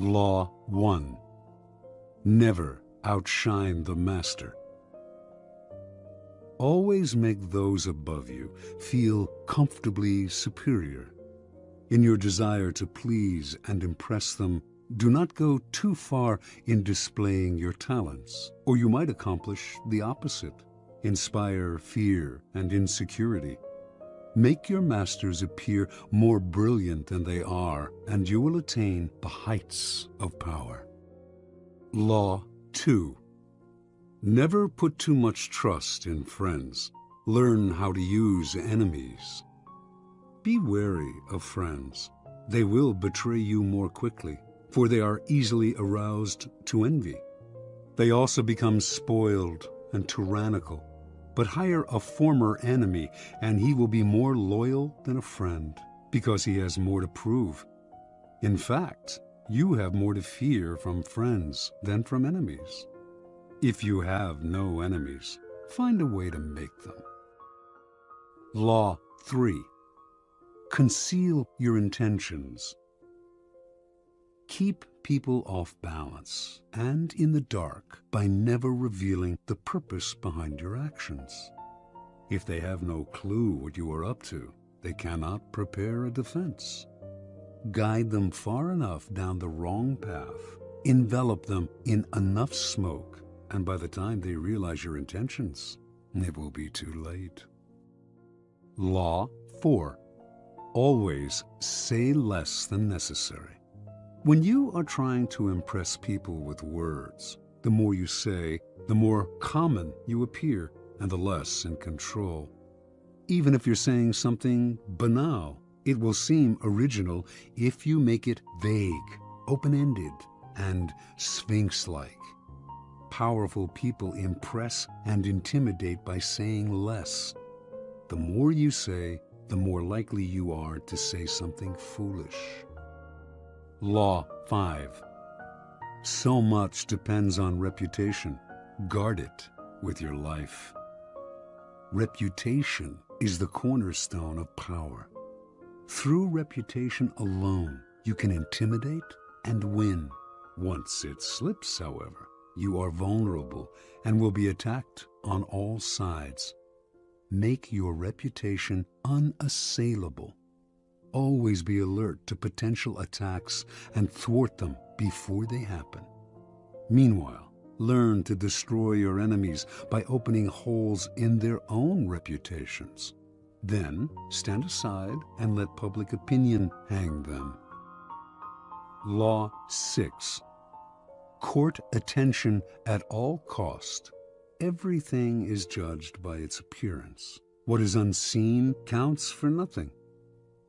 Law 1. Never outshine the master. Always make those above you feel comfortably superior. In your desire to please and impress them, do not go too far in displaying your talents, or you might accomplish the opposite, inspire fear and insecurity. Make your masters appear more brilliant than they are, and you will attain the heights of power. Law 2. Never put too much trust in friends. Learn how to use enemies. Be wary of friends. They will betray you more quickly, for they are easily aroused to envy. They also become spoiled and tyrannical. But hire a former enemy, and he will be more loyal than a friend, because he has more to prove. In fact, you have more to fear from friends than from enemies. If you have no enemies, find a way to make them. Law 3. Conceal your intentions. Keep people off balance and in the dark by never revealing the purpose behind your actions. If they have no clue what you are up to, they cannot prepare a defense. Guide them far enough down the wrong path, envelop them in enough smoke, and by the time they realize your intentions, it will be too late. Law 4. Always say less than necessary. When you are trying to impress people with words, the more you say, the more common you appear, and the less in control. Even if you're saying something banal, it will seem original if you make it vague, open-ended, and sphinx-like. Powerful people impress and intimidate by saying less. The more you say, the more likely you are to say something foolish. Law 5. So much depends on reputation. Guard it with your life. Reputation is the cornerstone of power. Through reputation alone, you can intimidate and win. Once it slips, however, you are vulnerable and will be attacked on all sides. Make your reputation unassailable. Always be alert to potential attacks and thwart them before they happen. Meanwhile, learn to destroy your enemies by opening holes in their own reputations. Then stand aside and let public opinion hang them. Law 6. Court attention at all cost. Everything is judged by its appearance. What is unseen counts for nothing.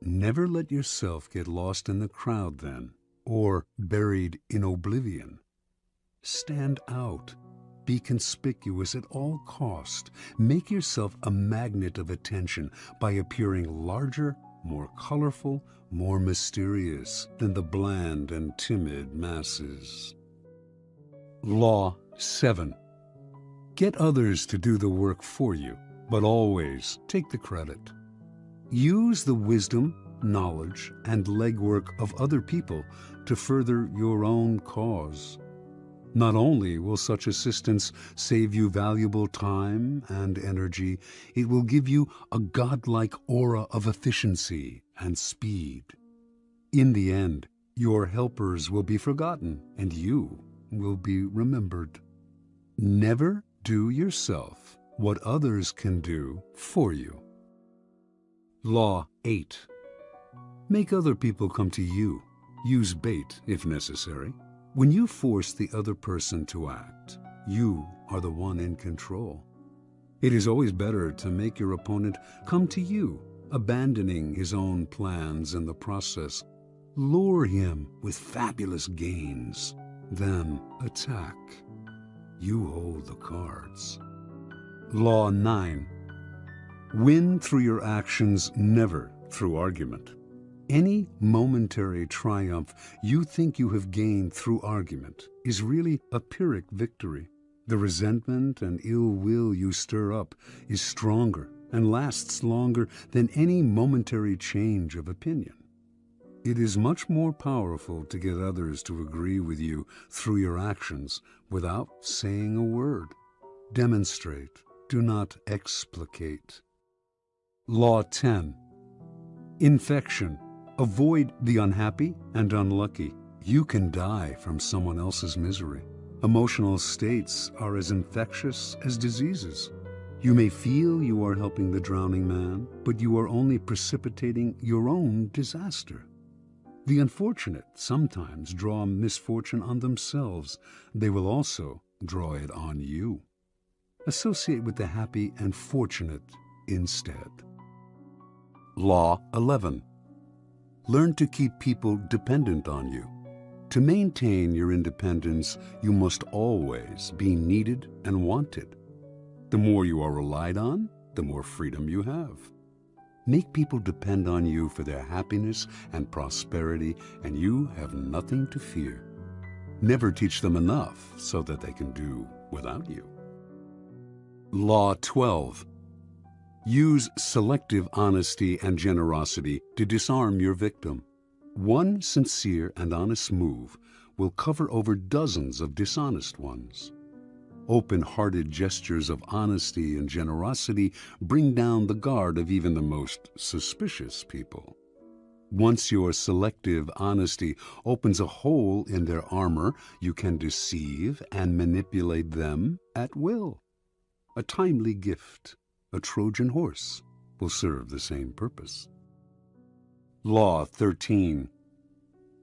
Never let yourself get lost in the crowd then, or buried in oblivion. Stand out. Be conspicuous at all cost. Make yourself a magnet of attention by appearing larger, more colorful, more mysterious than the bland and timid masses. Law 7. Get others to do the work for you, but always take the credit. Use the wisdom, knowledge, and legwork of other people to further your own cause. Not only will such assistance save you valuable time and energy, it will give you a godlike aura of efficiency and speed. In the end, your helpers will be forgotten and you will be remembered. Never do yourself what others can do for you. Law 8. Make other people come to you. Use bait if necessary. When you force the other person to act, you are the one in control. It is always better to make your opponent come to you, abandoning his own plans in the process. Lure him with fabulous gains, then attack. You hold the cards. Law 9. Win through your actions, never through argument. Any momentary triumph you think you have gained through argument is really a Pyrrhic victory. The resentment and ill will you stir up is stronger and lasts longer than any momentary change of opinion. It is much more powerful to get others to agree with you through your actions without saying a word. Demonstrate, do not explicate. Law 10. Infection. Avoid the unhappy and unlucky. You can die from someone else's misery. Emotional states are as infectious as diseases. You may feel you are helping the drowning man, but you are only precipitating your own disaster. The unfortunate sometimes draw misfortune on themselves. They will also draw it on you. Associate with the happy and fortunate instead. Law 11. Learn to keep people dependent on you. To maintain your independence, you must always be needed and wanted. The more you are relied on, the more freedom you have. Make people depend on you for their happiness and prosperity, and you have nothing to fear. Never teach them enough so that they can do without you. Law 12. Use selective honesty and generosity to disarm your victim. One sincere and honest move will cover over dozens of dishonest ones. Open-hearted gestures of honesty and generosity bring down the guard of even the most suspicious people. Once your selective honesty opens a hole in their armor, you can deceive and manipulate them at will. A timely gift, a Trojan horse, will serve the same purpose. Law 13.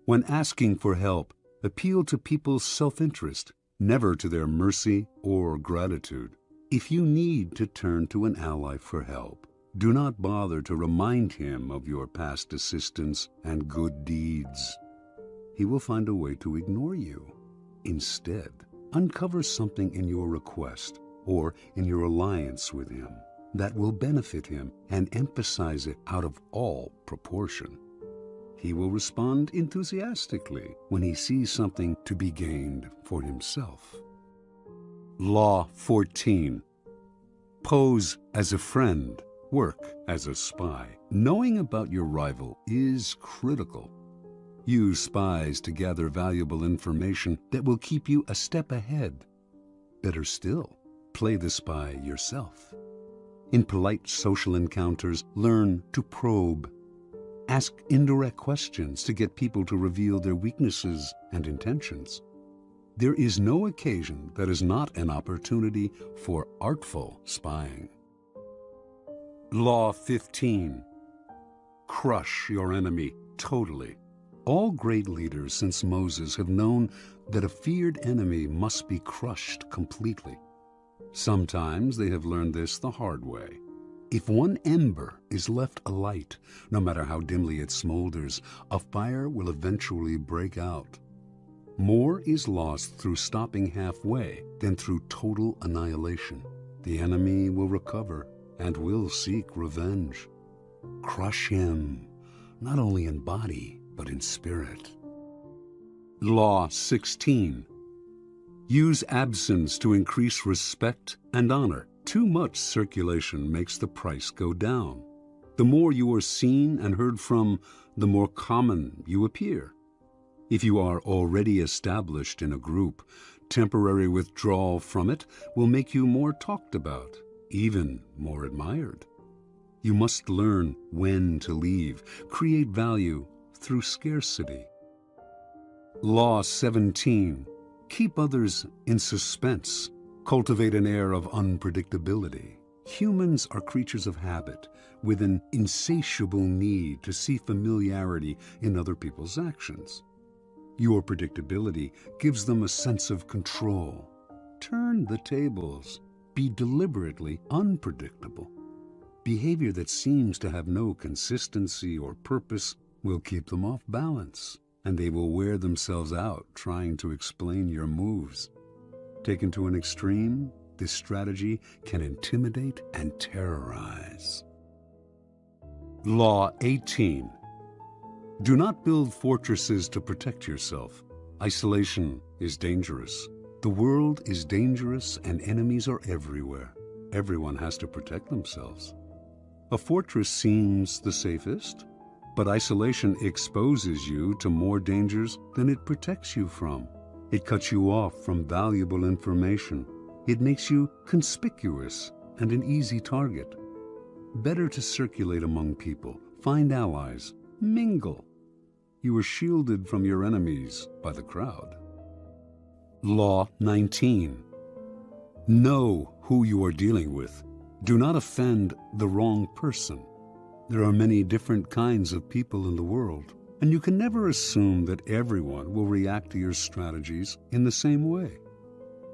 When asking for help, appeal to people's self-interest, never to their mercy or gratitude. If you need to turn to an ally for help, do not bother to remind him of your past assistance and good deeds. He will find a way to ignore you. Instead, uncover something in your request or in your alliance with him that will benefit him and emphasize it out of all proportion. He will respond enthusiastically when he sees something to be gained for himself. Law 14. Pose as a friend, work as a spy. Knowing about your rival is critical. Use spies to gather valuable information that will keep you a step ahead. Better still, play the spy yourself. In polite social encounters, learn to probe. Ask indirect questions to get people to reveal their weaknesses and intentions. There is no occasion that is not an opportunity for artful spying. Law 15. Crush your enemy totally. All great leaders since Moses have known that a feared enemy must be crushed completely. Sometimes they have learned this the hard way. If one ember is left alight, no matter how dimly it smolders, a fire will eventually break out. More is lost through stopping halfway than through total annihilation. The enemy will recover and will seek revenge. Crush him, not only in body, but in spirit. Law 16. Use absence to increase respect and honor. Too much circulation makes the price go down. The more you are seen and heard from, the more common you appear. If you are already established in a group, temporary withdrawal from it will make you more talked about, even more admired. You must learn when to leave, create value through scarcity. Law 17. Keep others in suspense. Cultivate an air of unpredictability. Humans are creatures of habit, with an insatiable need to see familiarity in other people's actions. Your predictability gives them a sense of control. Turn the tables. Be deliberately unpredictable. Behavior that seems to have no consistency or purpose will keep them off balance, and they will wear themselves out trying to explain your moves. Taken to an extreme, this strategy can intimidate and terrorize. Law 18. Do not build fortresses to protect yourself. Isolation is dangerous. The world is dangerous and enemies are everywhere. Everyone has to protect themselves. A fortress seems the safest, But isolation exposes you to more dangers than it protects you from. It cuts you off from valuable information. It makes you conspicuous and an easy target. Better to circulate among people, find allies, mingle. You are shielded from your enemies by the crowd. Law 19. Know who you are dealing with. Do not offend the wrong person. There are many different kinds of people in the world, and you can never assume that everyone will react to your strategies in the same way.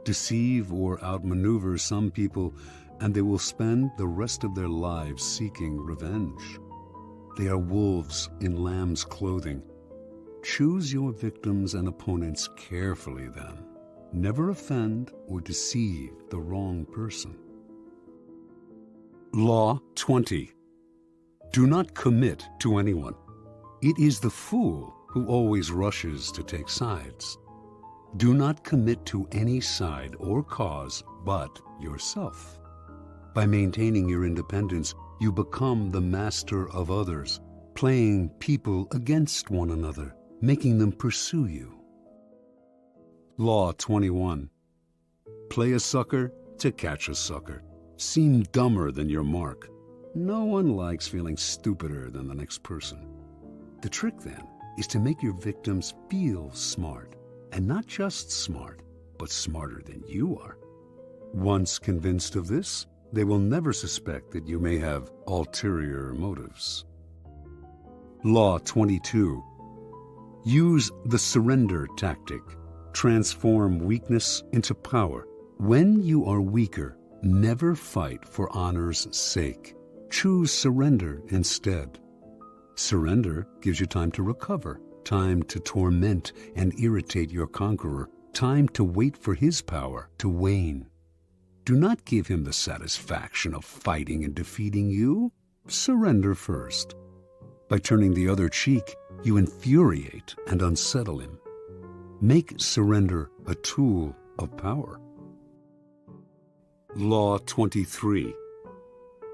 Deceive or outmaneuver some people, and they will spend the rest of their lives seeking revenge. They are wolves in lamb's clothing. Choose your victims and opponents carefully then. Never offend or deceive the wrong person. Law 20. Do not commit to anyone. It is the fool who always rushes to take sides. Do not commit to any side or cause but yourself. By maintaining your independence, you become the master of others, playing people against one another, making them pursue you. Law 21. Play a sucker to catch a sucker. Seem dumber than your mark. No one likes feeling stupider than the next person. The trick, then, is to make your victims feel smart, and not just smart, but smarter than you are. Once convinced of this, they will never suspect that you may have ulterior motives. Law 22. Use the surrender tactic. Transform weakness into power. When you are weaker, never fight for honor's sake. Choose surrender instead. Surrender gives you time to recover, time to torment and irritate your conqueror, time to wait for his power to wane. Do not give him the satisfaction of fighting and defeating you. Surrender first. By turning the other cheek, you infuriate and unsettle him. Make surrender a tool of power. Law 23.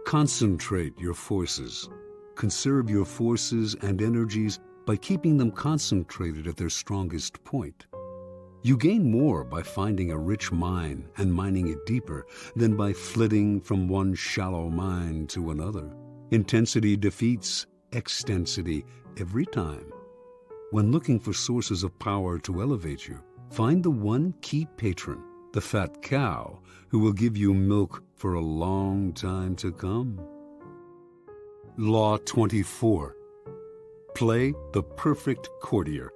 Concentrate your forces. Conserve your forces and energies by keeping them concentrated at their strongest point. You gain more by finding a rich mine and mining it deeper than by flitting from one shallow mine to another. Intensity defeats extensity every time. When looking for sources of power to elevate you, find the one key patron, the fat cow, who will give you milk for a long time to come. Law 24. Play the perfect courtier.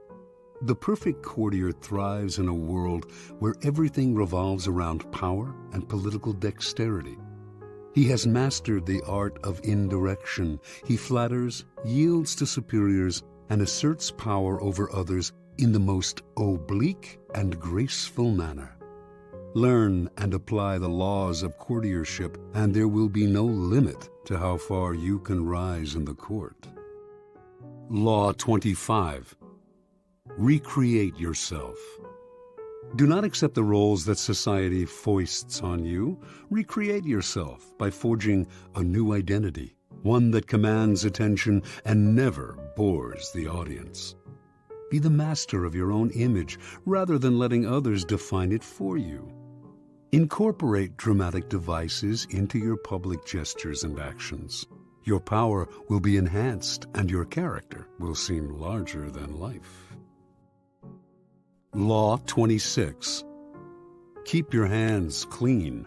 The perfect courtier thrives in a world where everything revolves around power and political dexterity. He has mastered the art of indirection. He flatters, yields to superiors, and asserts power over others in the most oblique and graceful manner. Learn and apply the laws of courtiership, and there will be no limit to how far you can rise in the court. Law 25. Recreate yourself. Do not accept the roles that society foists on you. Recreate yourself by forging a new identity, one that commands attention and never bores the audience. Be the master of your own image rather than letting others define it for you. Incorporate dramatic devices into your public gestures and actions. Your power will be enhanced and your character will seem larger than life. Law 26. Keep your hands clean.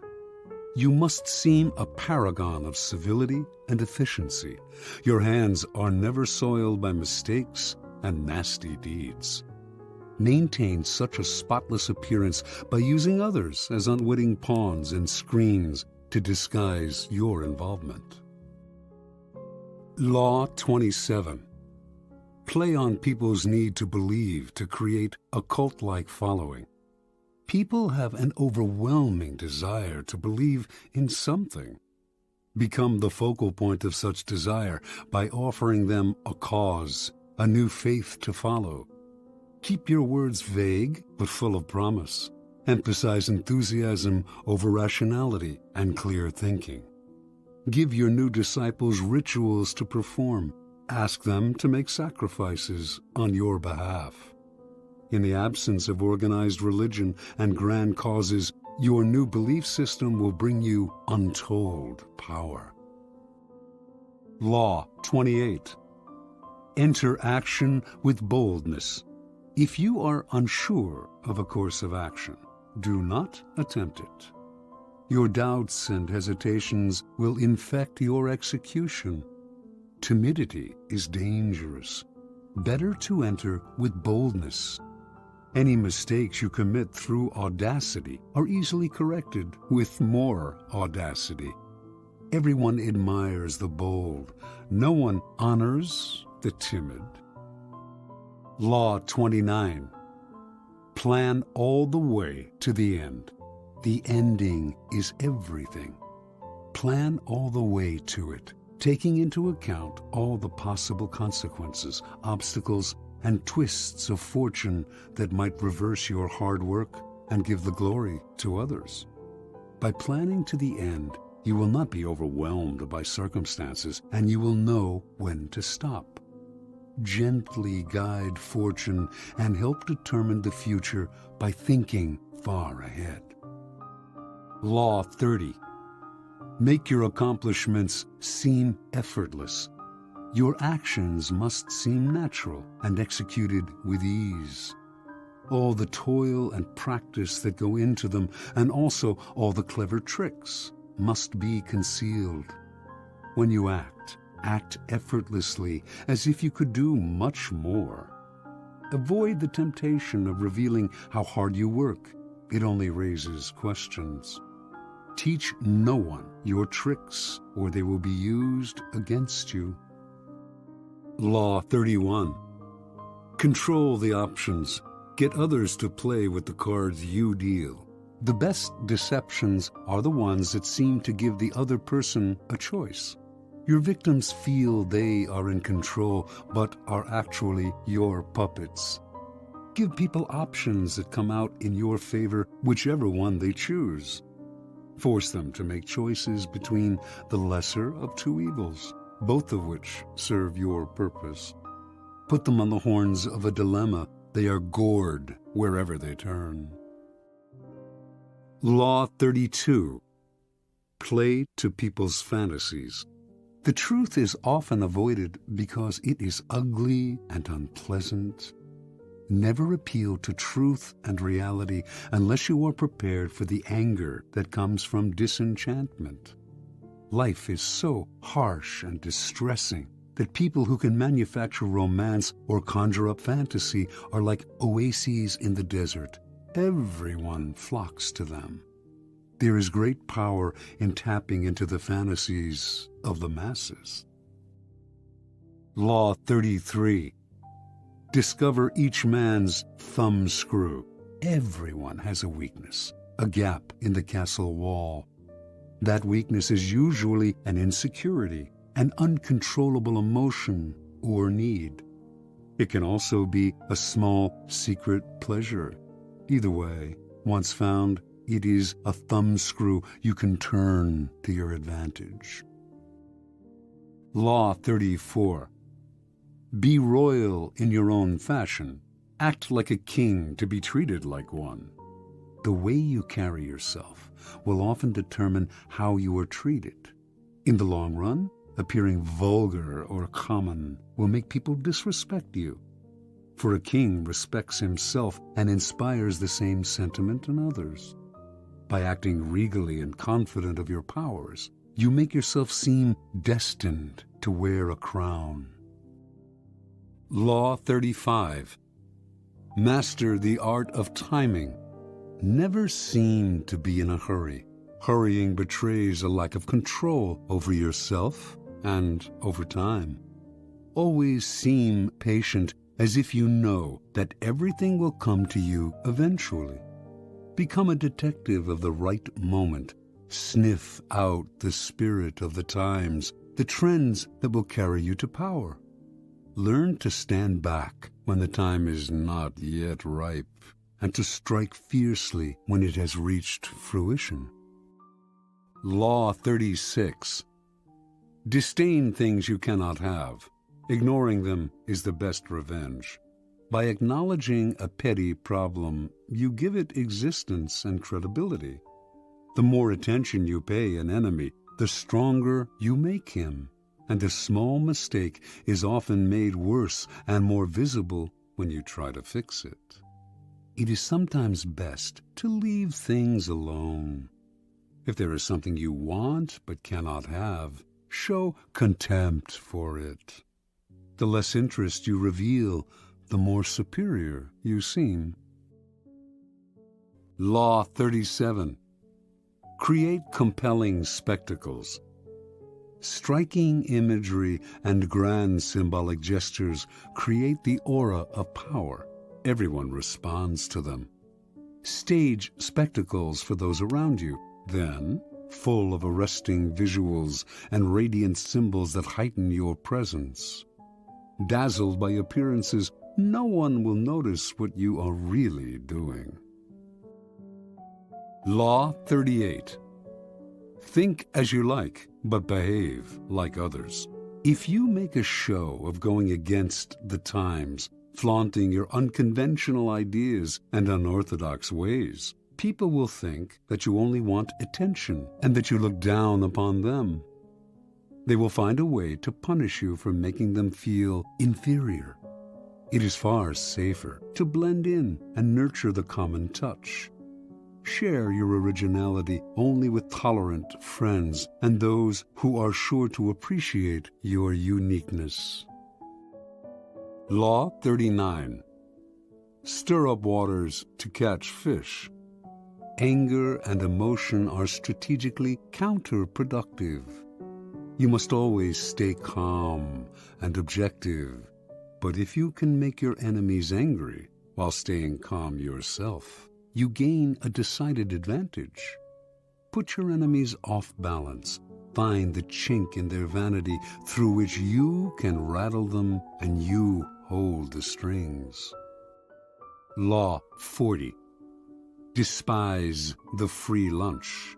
You must seem a paragon of civility and efficiency. Your hands are never soiled by mistakes and nasty deeds. Maintain such a spotless appearance by using others as unwitting pawns and screens to disguise your involvement. Law 27. Play on people's need to believe to create a cult-like following. People have an overwhelming desire to believe in something. Become the focal point of such desire by offering them a cause, a new faith to follow. Keep your words vague but full of promise. Emphasize enthusiasm over rationality and clear thinking. Give your new disciples rituals to perform. Ask them to make sacrifices on your behalf. In the absence of organized religion and grand causes, your new belief system will bring you untold power. Law 28. Enter action with boldness. If you are unsure of a course of action, do not attempt it. Your doubts and hesitations will infect your execution. Timidity is dangerous. Better to enter with boldness. Any mistakes you commit through audacity are easily corrected with more audacity. Everyone admires the bold. No one honors the timid. Law 29. Plan all the way to the end. The ending is everything. Plan all the way to it, taking into account all the possible consequences, obstacles, and twists of fortune that might reverse your hard work and give the glory to others. By planning to the end, you will not be overwhelmed by circumstances, and you will know when to stop. Gently guide fortune and help determine the future by thinking far ahead. Law 30. Make your accomplishments seem effortless. Your actions must seem natural and executed with ease. All the toil and practice that go into them, and also all the clever tricks, must be concealed. When you act effortlessly, as if you could do much more. Avoid the temptation of revealing how hard you work. It only raises questions. Teach no one your tricks, or they will be used against you. Law 31. Control the options. Get others to play with the cards you deal. The best deceptions are the ones that seem to give the other person a choice. Your victims feel they are in control, but are actually your puppets. Give people options that come out in your favor, whichever one they choose. Force them to make choices between the lesser of two evils, both of which serve your purpose. Put them on the horns of a dilemma. They are gored wherever they turn. Law 32. Play to people's fantasies. The truth is often avoided because it is ugly and unpleasant. Never appeal to truth and reality unless you are prepared for the anger that comes from disenchantment. Life is so harsh and distressing that people who can manufacture romance or conjure up fantasy are like oases in the desert. Everyone flocks to them. There is great power in tapping into the fantasies of the masses. Law 33. Discover each man's thumbscrew. Everyone has a weakness, a gap in the castle wall. That weakness is usually an insecurity, an uncontrollable emotion or need. It can also be a small secret pleasure. Either way, once found, it is a thumbscrew you can turn to your advantage. Law 34. Be royal in your own fashion. Act like a king to be treated like one. The way you carry yourself will often determine how you are treated. In the long run, appearing vulgar or common will make people disrespect you. For a king respects himself and inspires the same sentiment in others. By acting regally and confident of your powers, you make yourself seem destined to wear a crown. Law 35. Master the art of timing. Never seem to be in a hurry. Hurrying betrays a lack of control over yourself and over time. Always seem patient, as if you know that everything will come to you eventually. Become a detective of the right moment. Sniff out the spirit of the times, the trends that will carry you to power. Learn to stand back when the time is not yet ripe, and to strike fiercely when it has reached fruition. Law 36. Disdain things you cannot have. Ignoring them is the best revenge. By acknowledging a petty problem, you give it existence and credibility. The more attention you pay an enemy, the stronger you make him, and a small mistake is often made worse and more visible when you try to fix it. It is sometimes best to leave things alone. If there is something you want but cannot have, show contempt for it. The less interest you reveal, the more superior you seem. Law 37. Create compelling spectacles. Striking imagery and grand symbolic gestures create the aura of power. Everyone responds to them. Stage spectacles for those around you. Then, full of arresting visuals and radiant symbols that heighten your presence. Dazzled by appearances, no one will notice what you are really doing. Law 38. Think as you like, but behave like others. If you make a show of going against the times, flaunting your unconventional ideas and unorthodox ways, people will think that you only want attention and that you look down upon them. They will find a way to punish you for making them feel inferior. It is far safer to blend in and nurture the common touch. Share your originality only with tolerant friends and those who are sure to appreciate your uniqueness. Law 39. Stir up waters to catch fish. Anger and emotion are strategically counterproductive. You must always stay calm and objective, but if you can make your enemies angry while staying calm yourself, you gain a decided advantage. Put your enemies off balance. Find the chink in their vanity through which you can rattle them and you hold the strings. Law 40. Despise the free lunch.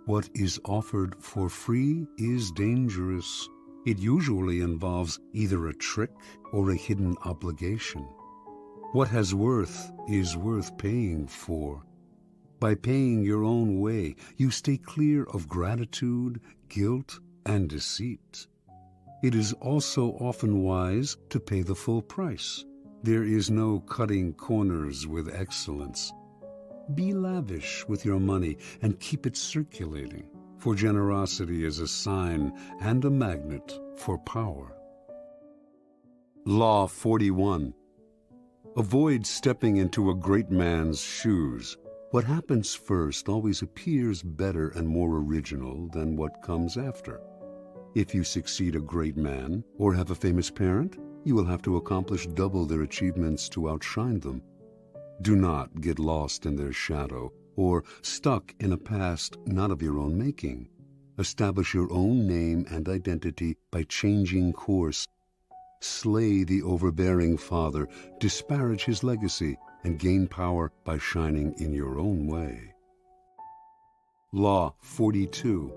What is offered for free is dangerous. It usually involves either a trick or a hidden obligation. What has worth is worth paying for. By paying your own way, you stay clear of gratitude, guilt, and deceit. It is also often wise to pay the full price. There is no cutting corners with excellence. Be lavish with your money and keep it circulating, for generosity is a sign and a magnet for power. Law 41. Avoid stepping into a great man's shoes. What happens first always appears better and more original than what comes after. If you succeed a great man or have a famous parent, you will have to accomplish double their achievements to outshine them. Do not get lost in their shadow or stuck in a past not of your own making. Establish your own name and identity by changing course. Slay the overbearing father, disparage his legacy, and gain power by shining in your own way. Law 42.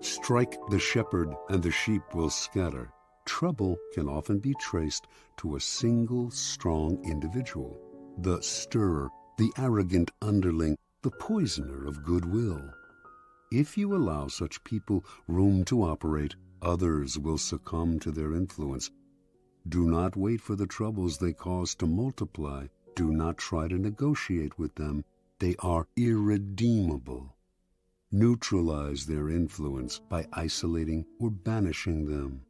Strike the shepherd and the sheep will scatter. Trouble can often be traced to a single strong individual. The stirrer, the arrogant underling, the poisoner of goodwill. If you allow such people room to operate, others will succumb to their influence. Do not wait for the troubles they cause to multiply. Do not try to negotiate with them. They are irredeemable. Neutralize their influence by isolating or banishing them.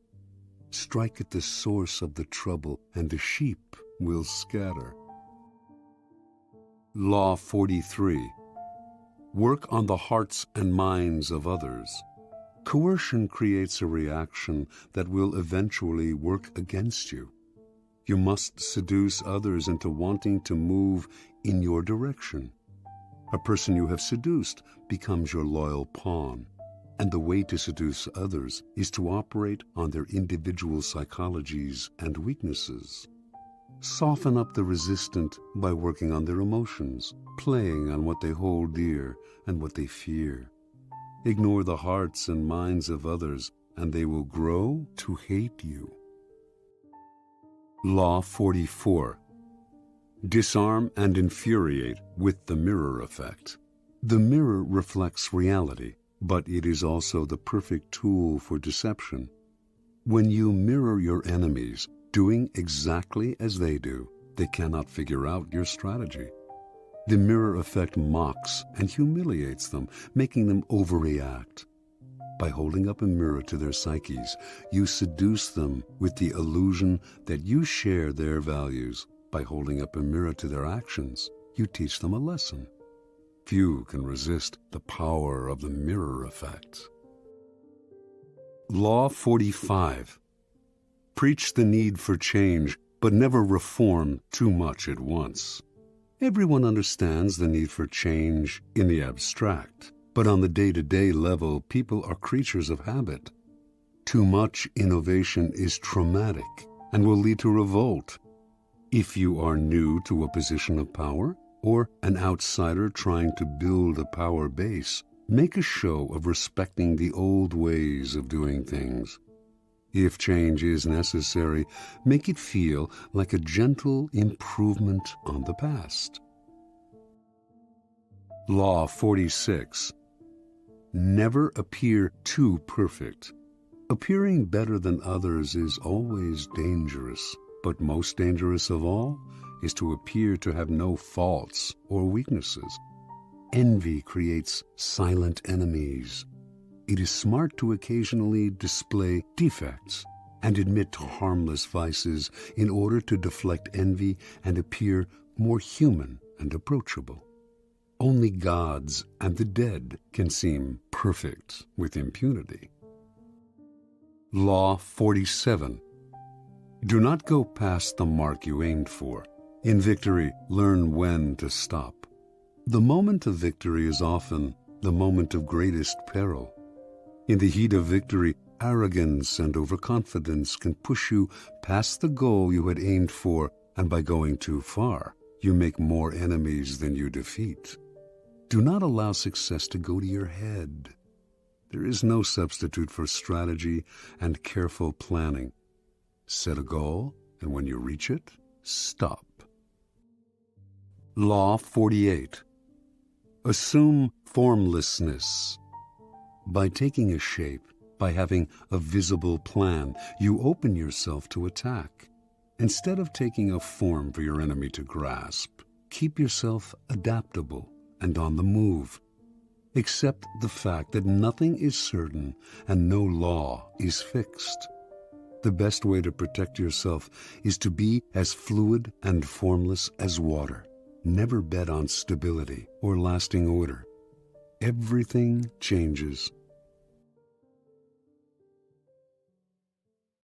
Strike at the source of the trouble, and the sheep will scatter. Law 43. Work on the hearts and minds of others. Coercion creates a reaction that will eventually work against you. You must seduce others into wanting to move in your direction. A person you have seduced becomes your loyal pawn, and the way to seduce others is to operate on their individual psychologies and weaknesses. Soften up the resistant by working on their emotions, playing on what they hold dear and what they fear. Ignore the hearts and minds of others, and they will grow to hate you. Law 44. Disarm and infuriate with the mirror effect. The mirror reflects reality, but it is also the perfect tool for deception. When you mirror your enemies, doing exactly as they do, they cannot figure out your strategy. The mirror effect mocks and humiliates them, making them overreact. By holding up a mirror to their psyches, you seduce them with the illusion that you share their values. By holding up a mirror to their actions, you teach them a lesson. Few can resist the power of the mirror effect. Law 45. Preach the need for change, but never reform too much at once. Everyone understands the need for change in the abstract, but on the day-to-day level, people are creatures of habit. Too much innovation is traumatic and will lead to revolt. If you are new to a position of power, or an outsider trying to build a power base, make a show of respecting the old ways of doing things. If change is necessary, make it feel like a gentle improvement on the past. Law 46. Never appear too perfect. Appearing better than others is always dangerous, but most dangerous of all is to appear to have no faults or weaknesses. Envy creates silent enemies. It is smart to occasionally display defects and admit to harmless vices in order to deflect envy and appear more human and approachable. Only gods and the dead can seem perfect with impunity. Law 47. Do not go past the mark you aimed for. In victory, learn when to stop. The moment of victory is often the moment of greatest peril. In the heat of victory, arrogance and overconfidence can push you past the goal you had aimed for, and by going too far, you make more enemies than you defeat. Do not allow success to go to your head. There is no substitute for strategy and careful planning. Set a goal, and when you reach it, stop. Law 48. Assume formlessness. By taking a shape, by having a visible plan, you open yourself to attack. Instead of taking a form for your enemy to grasp, keep yourself adaptable and on the move. Accept the fact that nothing is certain and no law is fixed. The best way to protect yourself is to be as fluid and formless as water. Never bet on stability or lasting order. Everything changes